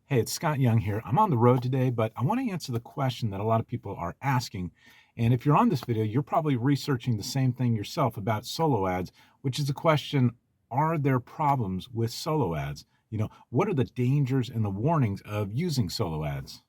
Hey, it's Scott Young here. I'm on the road today, but I want to answer the question that a lot of people are asking. And if you're on this video, you're probably researching the same thing yourself about solo ads, which is the question, are there problems with solo ads? What are the dangers and the warnings of using solo ads?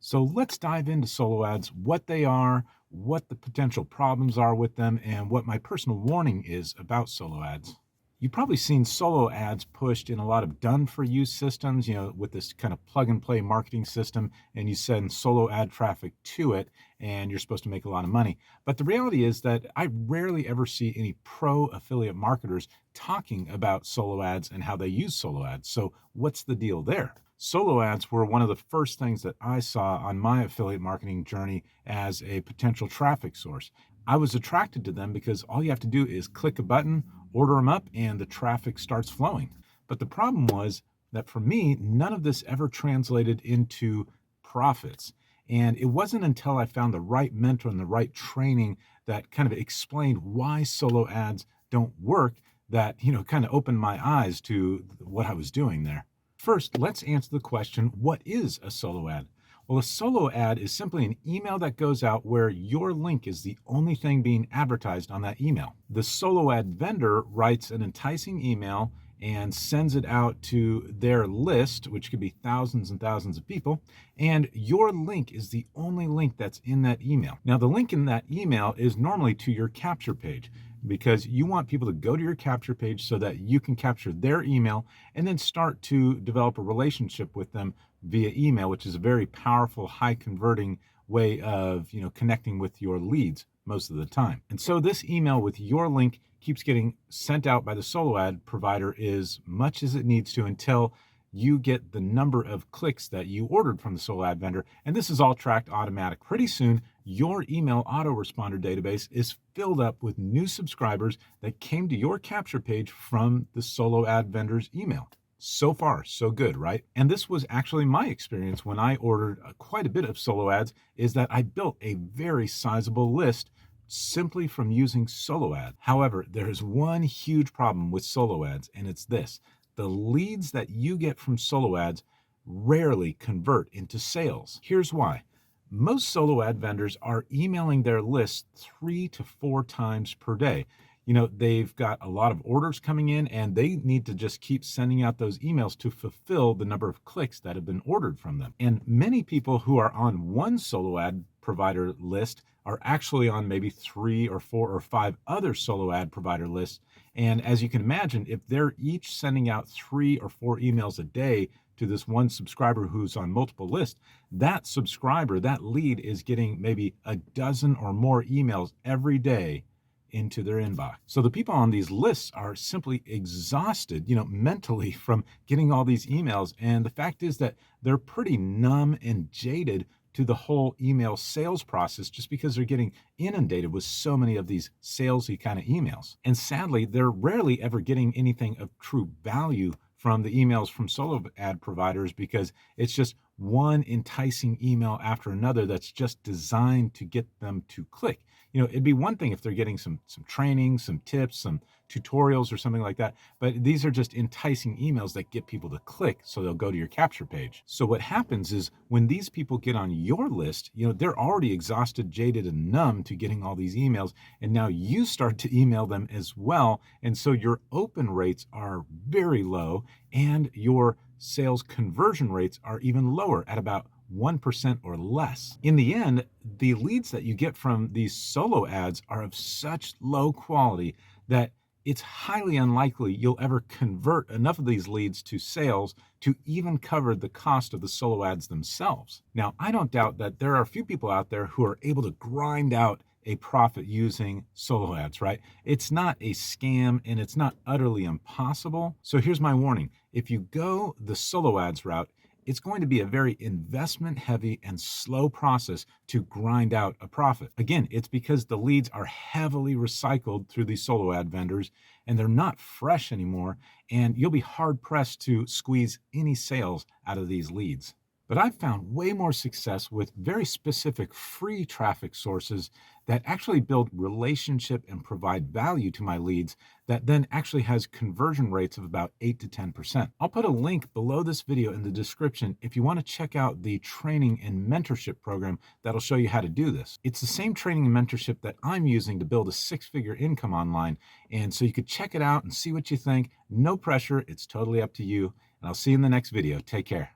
So let's dive into solo ads, what they are, what the potential problems are with them, and what my personal warning is about solo ads. You've probably seen solo ads pushed in a lot of done for you systems, with this kind of plug and play marketing system, and you send solo ad traffic to it, and you're supposed to make a lot of money. But the reality is that I rarely ever see any pro affiliate marketers talking about solo ads and how they use solo ads. So, what's the deal there? Solo ads were one of the first things that I saw on my affiliate marketing journey as a potential traffic source. I was attracted to them because all you have to do is click a button, order them up, and the traffic starts flowing. But the problem was that for me, none of this ever translated into profits. And it wasn't until I found the right mentor and the right training that kind of explained why solo ads don't work that, kind of opened my eyes to what I was doing there. First, let's answer the question, what is a solo ad? Well, a solo ad is simply an email that goes out where your link is the only thing being advertised on that email. The solo ad vendor writes an enticing email and sends it out to their list, which could be thousands and thousands of people, and your link is the only link that's in that email. Now, the link in that email is normally to your capture page because you want people to go to your capture page so that you can capture their email and then start to develop a relationship with them via email, which is a very powerful, high converting way of, connecting with your leads most of the time. And so this email with your link keeps getting sent out by the solo ad provider as much as it needs to until you get the number of clicks that you ordered from the solo ad vendor. And this is all tracked automatic. Pretty soon, your email autoresponder database is filled up with new subscribers that came to your capture page from the solo ad vendor's email. So far, so good, right? And this was actually my experience when I ordered quite a bit of solo ads, is that I built a very sizable list simply from using solo ad. However, there is one huge problem with solo ads, and it's this. The leads that you get from solo ads rarely convert into sales. Here's why. Most solo ad vendors are emailing their list 3 to 4 times per day. They've got a lot of orders coming in and they need to just keep sending out those emails to fulfill the number of clicks that have been ordered from them. And many people who are on one solo ad provider list are actually on maybe 3 or 4 or 5 other solo ad provider lists. And as you can imagine, if they're each sending out 3 or 4 emails a day to this one subscriber who's on multiple lists, that subscriber, that lead is getting maybe a dozen or more emails every day into their inbox. So the people on these lists are simply exhausted, mentally from getting all these emails. And the fact is that they're pretty numb and jaded to the whole email sales process just because they're getting inundated with so many of these salesy kind of emails. And sadly, they're rarely ever getting anything of true value from the emails from solo ad providers because it's just one enticing email after another that's just designed to get them to click. It'd be one thing if they're getting some training, some tips, some tutorials or something like that, but these are just enticing emails that get people to click so they'll go to your capture page. So what happens is when these people get on your list, they're already exhausted, jaded, and numb to getting all these emails, and now you start to email them as well, and so your open rates are very low and your sales conversion rates are even lower at about 1% or less. In the end, the leads that you get from these solo ads are of such low quality that it's highly unlikely you'll ever convert enough of these leads to sales to even cover the cost of the solo ads themselves. Now, I don't doubt that there are a few people out there who are able to grind out a profit using solo ads, right? It's not a scam and it's not utterly impossible. So here's my warning. If you go the solo ads route, it's going to be a very investment heavy and slow process to grind out a profit. Again, it's because the leads are heavily recycled through these solo ad vendors and they're not fresh anymore. And you'll be hard pressed to squeeze any sales out of these leads. But I've found way more success with very specific free traffic sources that actually build relationship and provide value to my leads that then actually has conversion rates of about 8 to 10%. I'll put a link below this video in the description if you want to check out the training and mentorship program that'll show you how to do this. It's the same training and mentorship that I'm using to build a six-figure income online. And so you could check it out and see what you think. No pressure. It's totally up to you. And I'll see you in the next video. Take care.